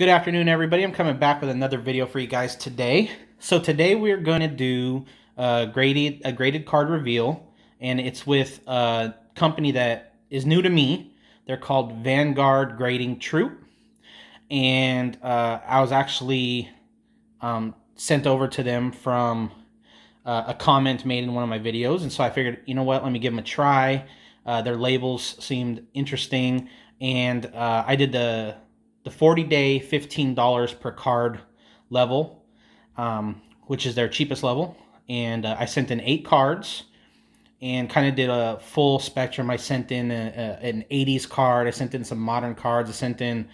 Good afternoon, everybody. I'm coming back with another video for you guys today. So today we're going to do a graded card reveal, and it's with a company that is new to me. They're called Vanguard Grading Troop, and I was actually sent over to them from a comment made in one of my videos, and so I figured, you know what, let me give them a try. Their labels seemed interesting, and I did the 40-day $15 per card level, which is their cheapest level, and I sent in 8 cards and kind of did a full spectrum. I sent in an 80s card, I sent in some modern cards, I sent in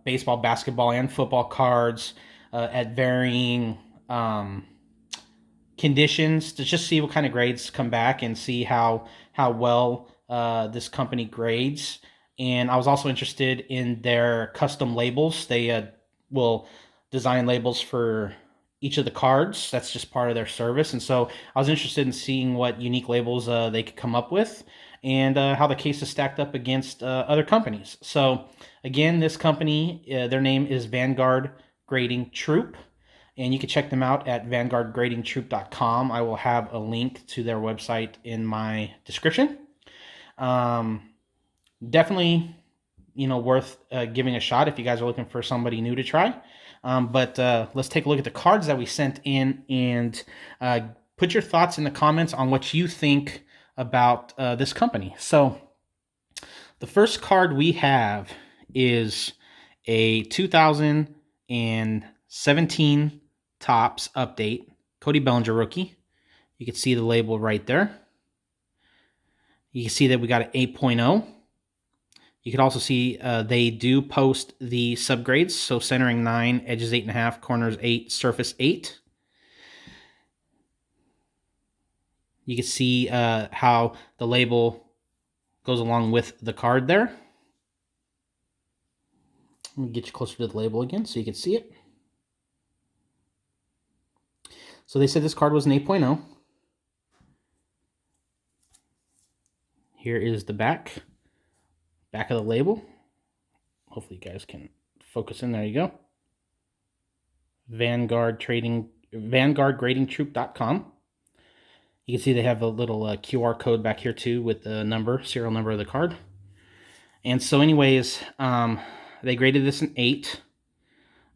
baseball, basketball, and football cards at varying conditions to just see what kind of grades come back and see how well this company grades. And I was also interested in their custom labels. They will design labels for each of the cards. That's just part of their service. And so I was interested in seeing what unique labels they could come up with and how the case is stacked up against other companies. So again, this company, their name is Vanguard Grading Troop, and you can check them out at vanguardgradingtroop.com. I will have a link to their website in my description. Definitely, worth giving a shot if you guys are looking for somebody new to try. But let's take a look at the cards that we sent in, and put your thoughts in the comments on what you think about this company. So the first card we have is a 2017 Topps update, Cody Bellinger rookie. You can see the label right there. You can see that we got an 8.0. You can also see they do post the subgrades, so centering 9, edges 8.5, corners 8, surface 8. You can see how the label goes along with the card there. Let me get you closer to the label again so you can see it. So they said this card was an 8.0. Here is the back of the label. Hopefully you guys can focus in. There you go. VanguardGradingTroop.com. You can see they have a little QR code back here too with the serial number of the card. And so anyways, they graded this an 8.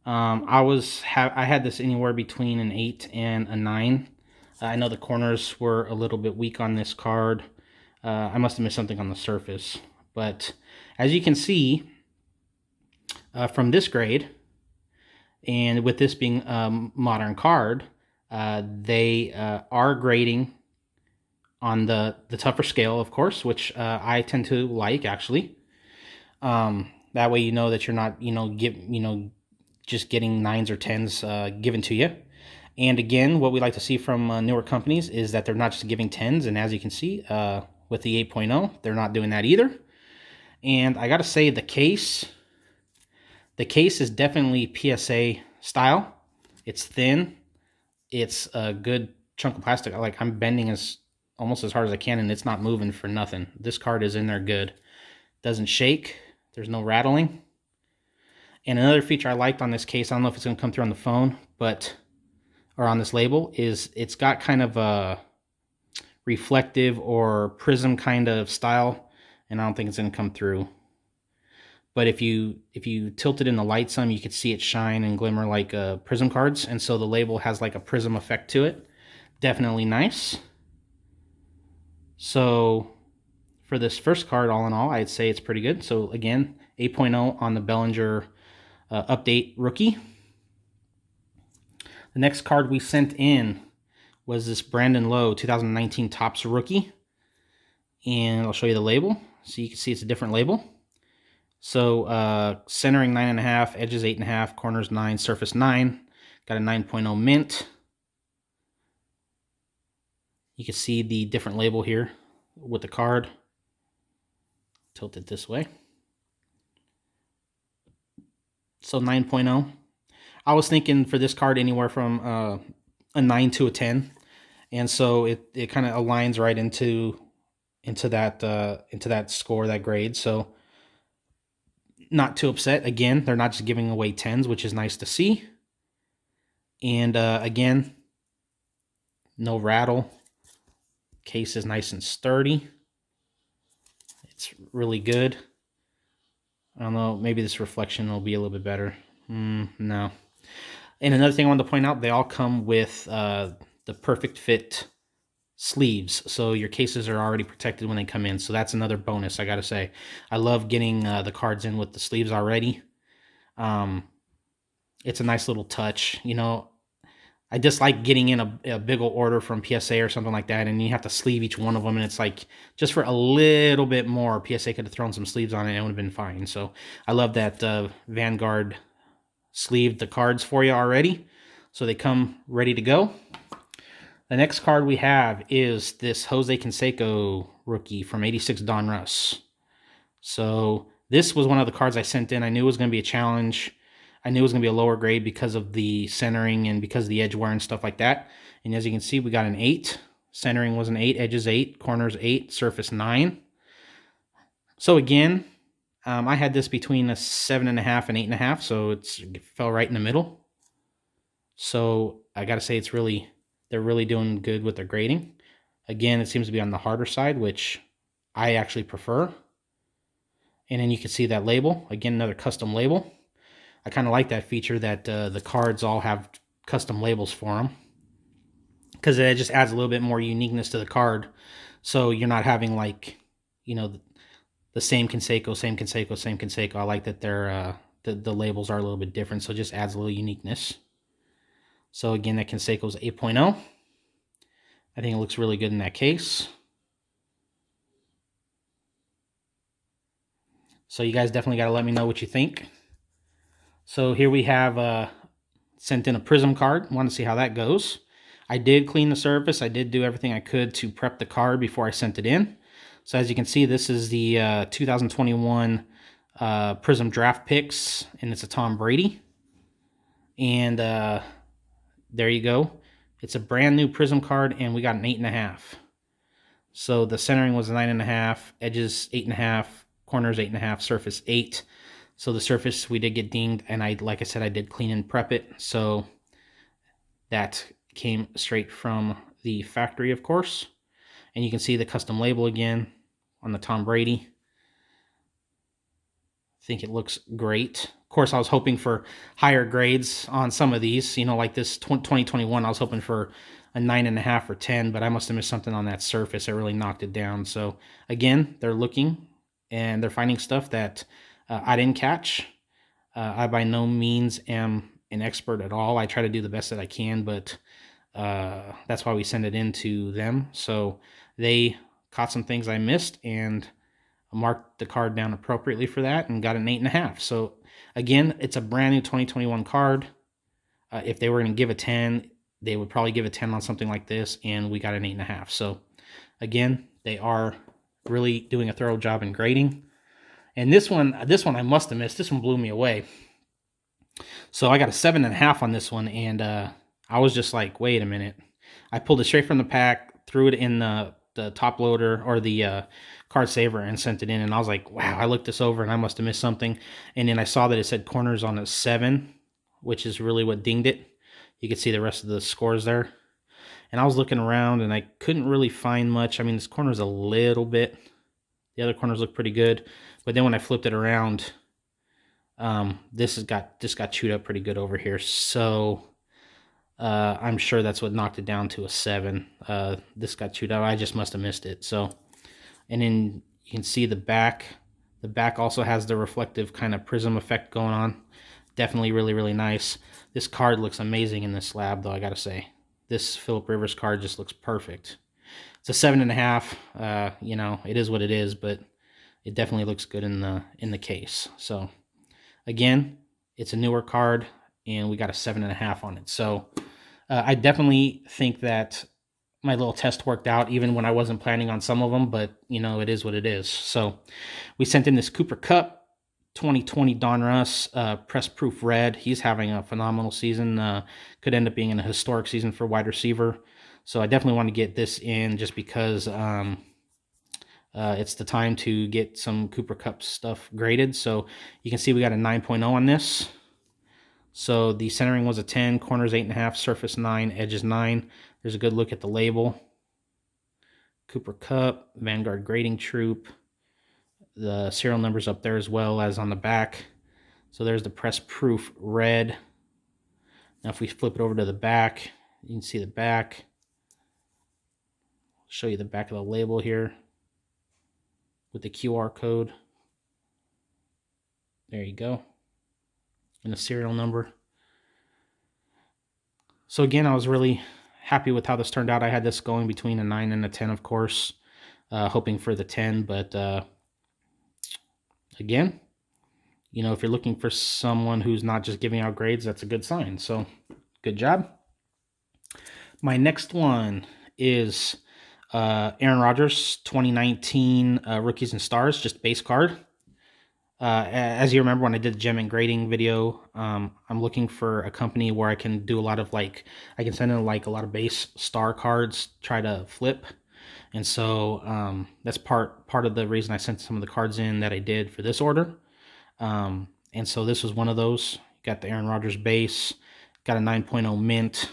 I had this anywhere between an 8 and a 9. I know the corners were a little bit weak on this card. I must have missed something on the surface. But as you can see from this grade, and with this being a modern card, they are grading on the tougher scale, of course, which I tend to like, actually. That way you know that you're not, just getting 9s or 10s given to you. And again, what we like to see from newer companies is that they're not just giving 10s, and as you can see, with the 8.0, they're not doing that either. And I gotta say, the case is definitely PSA style. It's thin. It's a good chunk of plastic. I'm bending almost as hard as I can, and it's not moving for nothing. This card is in there good. Doesn't shake. There's no rattling. And another feature I liked on this case, I don't know if it's going to come through on the phone, or on this label, is it's got kind of a reflective or prism kind of style, and I don't think it's going to come through. But if you tilt it in the light some, you could see it shine and glimmer like prism cards, and so the label has like a prism effect to it. Definitely nice. So for this first card, all in all, I'd say it's pretty good. So again, 8.0 on the Bellinger update rookie. The next card we sent in was this Brandon Lowe 2019 Topps rookie, and I'll show you the label so you can see it's a different label. So centering 9.5, edges 8.5, corners 9, surface 9. Got a 9.0 mint. You can see the different label here with the card. Tilt it this way. So 9.0. I was thinking for this card anywhere from a 9 to a 10, and so it kind of aligns right into that score, that grade. So not too upset. Again, they're not just giving away 10s, which is nice to see. And again, no rattle. Case is nice and sturdy. It's really good. I don't know, maybe this reflection will be a little bit better. No. And another thing I wanted to point out, they all come with the perfect fit sleeves, so your cases are already protected when they come in. So that's another bonus, I gotta say. I love getting the cards in with the sleeves already. It's a nice little touch. You know, I dislike getting in a big old order from PSA or something like that, and you have to sleeve each one of them, and it's like, just for a little bit more, PSA could have thrown some sleeves on it and it would have been fine. So I love that Vanguard sleeved the cards for you already, so they come ready to go. The next card we have is this Jose Canseco rookie from 86 Donruss. So this was one of the cards I sent in. I knew it was going to be a challenge. I knew it was going to be a lower grade because of the centering and because of the edge wear and stuff like that. And as you can see, we got an 8. Centering was an 8, edges 8, corners 8, surface 9. So again, I had this between a 7.5 and 8.5, so it fell right in the middle. So I got to say, they're really doing good with their grading. Again, it seems to be on the harder side, which I actually prefer. And then you can see that label. Again, another custom label. I kind of like that feature that the cards all have custom labels for them, because it just adds a little bit more uniqueness to the card. So you're not having, like, you know, the same Canseco, same Canseco, same Canseco. I like that they're the labels are a little bit different, so it just adds a little uniqueness. So again, that Canseco's 8.0. I think it looks really good in that case. So you guys definitely got to let me know what you think. So here we have sent in a Prism card. Want to see how that goes. I did clean the surface. I did do everything I could to prep the card before I sent it in. So as you can see, this is the 2021 Prism Draft Picks, and it's a Tom Brady. And there you go. It's a brand new Prism card, and we got an 8.5. So the centering was 9.5, edges 8.5, corners 8.5, surface 8. So the surface, we did get dinged, and like I said, I did clean and prep it. So that came straight from the factory, of course. And you can see the custom label again on the Tom Brady. I think it looks great. Of course, I was hoping for higher grades on some of these. You know, like this 2021, I was hoping for a 9.5 or 10, but I must have missed something on that surface. It really knocked it down. So again, they're looking and they're finding stuff that I didn't catch. I by no means am an expert at all. I try to do the best that I can, but that's why we send it in to them. So they caught some things I missed and marked the card down appropriately for that and got an 8.5. So again, it's a brand new 2021 card. If they were going to give a 10, they would probably give a 10 on something like this, and we got an 8.5. So again, they are really doing a thorough job in grading. And this one I must have missed. This one blew me away. So I got a 7.5 on this one, and I was just like, wait a minute. I pulled it straight from the pack, threw it in the top loader or the card saver, and sent it in. And I was like, wow, I looked this over and I must have missed something. And then I saw that it said corners on a 7, which is really what dinged it. You can see the rest of the scores there. And I was looking around and I couldn't really find much. I mean, this corner's a little bit. The other corners look pretty good. But then when I flipped it around, this got chewed up pretty good over here. So I'm sure that's what knocked it down to a 7. This got chewed up. I just must have missed it. So, and then you can see the back. The back also has the reflective kind of prism effect going on. Definitely really, really nice. This card looks amazing in this slab, though, I gotta say. This Phillip Rivers card just looks perfect. It's a 7.5. You know, it is what it is, but it definitely looks good in the case. So again, it's a newer card, and we got a 7.5 on it. So I definitely think that my little test worked out, even when I wasn't planning on some of them, but you know, it is what it is. So we sent in this Cooper Kupp 2020 Donruss press proof red. He's having a phenomenal season. Could end up being a historic season for wide receiver. So I definitely want to get this in just because it's the time to get some Cooper Cup stuff graded. So you can see we got a 9.0 on this. So the centering was a 10, corners 8.5, surface 9, edges 9. There's a good look at the label. Cooper Cup, Vanguard Grading Troop. The serial numbers up there as well as on the back. So there's the press proof red. Now if we flip it over to the back, you can see the back. I'll show you the back of the label here with the QR code. There you go. And the serial number. So again, I was really happy with how this turned out. I had this going between a 9 and a 10, of course, hoping for the 10, but again, you know, if you're looking for someone who's not just giving out grades, that's a good sign. So good job. My next one is Aaron Rodgers 2019 Rookies and Stars, just base card. As you remember when I did the gem and grading video, I'm looking for a company where I can do a lot of I can send in like a lot of base star cards, try to flip. And so that's part of the reason I sent some of the cards in that I did for this order. And so this was one of those. Got the Aaron Rodgers base, got a 9.0 mint.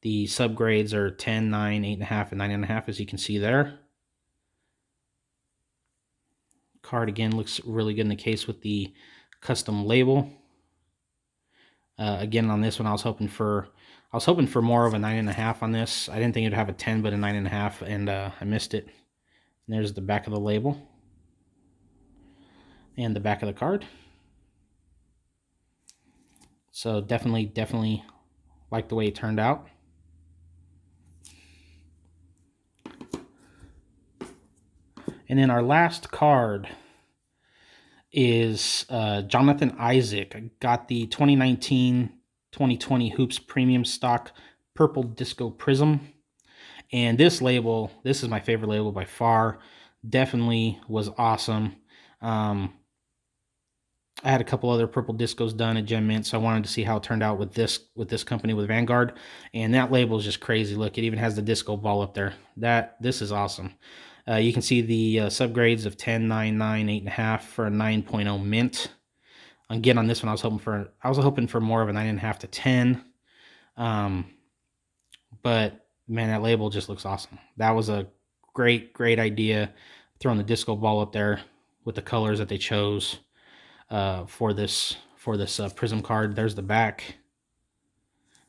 The subgrades are 10, 9, 8.5, and 9.5, as you can see there. Card again looks really good in the case with the custom label. Again, on this one, I was hoping for more of a 9.5 on this. I didn't think it'd have a 10, but a 9.5, and I missed it. And there's the back of the label and the back of the card. So definitely like the way it turned out. And then our last card is Jonathan Isaac. I got the 2019-2020 Hoops Premium Stock Purple Disco Prism. And this label, this is my favorite label by far. Definitely was awesome. I had a couple other purple discos done at Gem Mint, so I wanted to see how it turned out with this company, with Vanguard. And that label is just crazy. Look, it even has the disco ball up there. This is awesome. You can see the subgrades of 10, 9, 9, 8.5 for a 9.0 mint. Again, on this one, I was hoping for more of a 9.5 to 10. But man, that label just looks awesome. That was a great idea, throwing the disco ball up there with the colors that they chose for this Prism card. There's the back,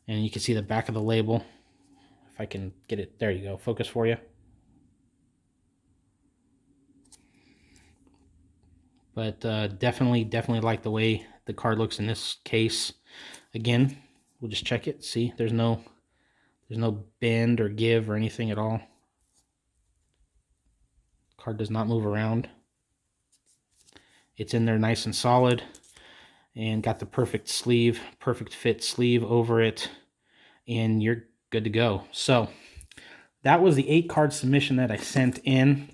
and you can see the back of the label. If I can get it, there you go, focus for you. But definitely like the way the card looks in this case. Again, we'll just check it. See, there's no bend or give or anything at all. Card does not move around. It's in there nice and solid, and got the perfect fit sleeve over it, and you're good to go. So that was the 8-card submission that I sent in.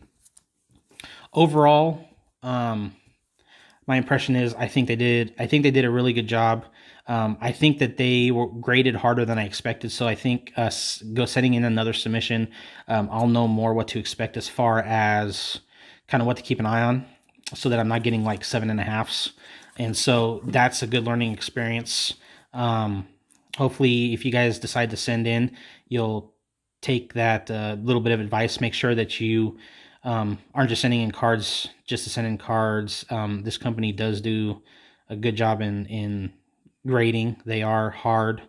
Overall, my impression is I think they did a really good job. I think that they were graded harder than I expected, so I think setting in another submission, I'll know more what to expect as far as kind of what to keep an eye on, so that I'm not getting like 7.5s. And so that's a good learning experience. Hopefully, if you guys decide to send in, you'll take that little bit of advice. Make sure that you aren't just sending in cards just to send in cards. This company does do a good job in grading. They are hard,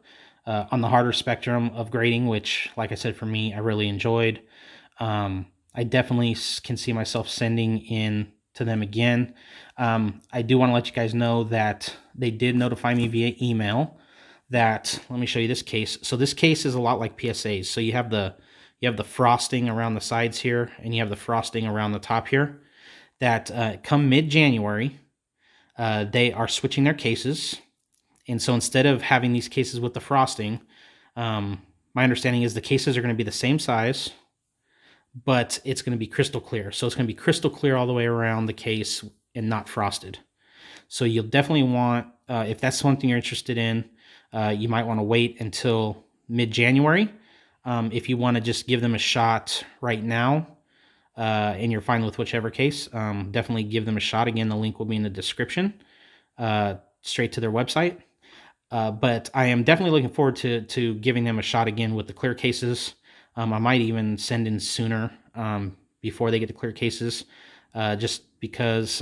on the harder spectrum of grading, which, like I said, for me, I really enjoyed. I definitely can see myself sending in to them again. I do want to let you guys know that they did notify me via email that, let me show you this case. So this case is a lot like PSAs. So you have the frosting around the sides here, and you have the frosting around the top here. That come mid-January, they are switching their cases. And so instead of having these cases with the frosting, my understanding is the cases are going to be the same size, but it's going to be crystal clear. So it's going to be crystal clear all the way around the case and not frosted. So you'll definitely want, if that's something you're interested in, you might want to wait until mid-January. If you want to just give them a shot right now, and you're fine with whichever case, definitely give them a shot. Again, the link will be in the description, straight to their website. But I am definitely looking forward to giving them a shot again with the clear cases. I might even send in sooner, before they get the clear cases, just because,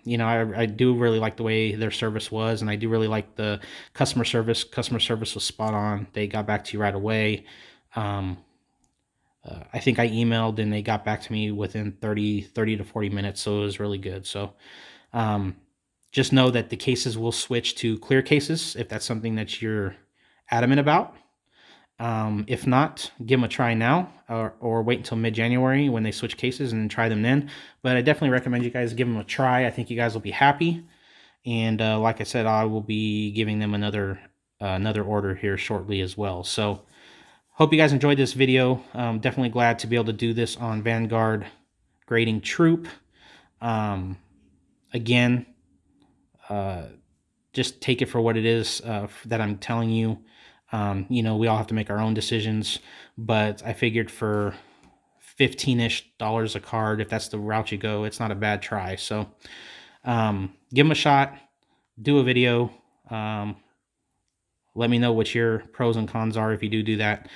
you know, I do really like the way their service was, and I do really like the customer service. Customer service was spot on. They got back to you right away. I think I emailed and they got back to me within 30 to 40 minutes, so it was really good. So just know that the cases will switch to clear cases if that's something that you're adamant about. If not, give them a try now, or wait until mid-January when they switch cases and try them then. But I definitely recommend you guys give them a try. I think you guys will be happy. And like I said, I will be giving them another order here shortly as well. So hope you guys enjoyed this video. Definitely glad to be able to do this on Vanguard Grading Troop. Again, just take it for what it is, that I'm telling you. You know, we all have to make our own decisions, but I figured for $15-ish a card, if that's the route you go, it's not a bad try. So give them a shot, do a video. Let me know what your pros and cons are if you do that.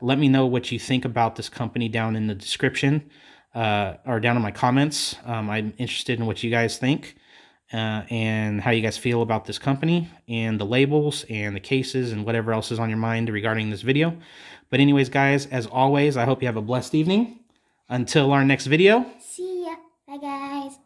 Let me know what you think about this company down in the description, or down in my comments. I'm interested in what you guys think, and how you guys feel about this company and the labels and the cases and whatever else is on your mind regarding this video. But anyways, guys, as always, I hope you have a blessed evening. Until our next video. See ya. Bye, guys.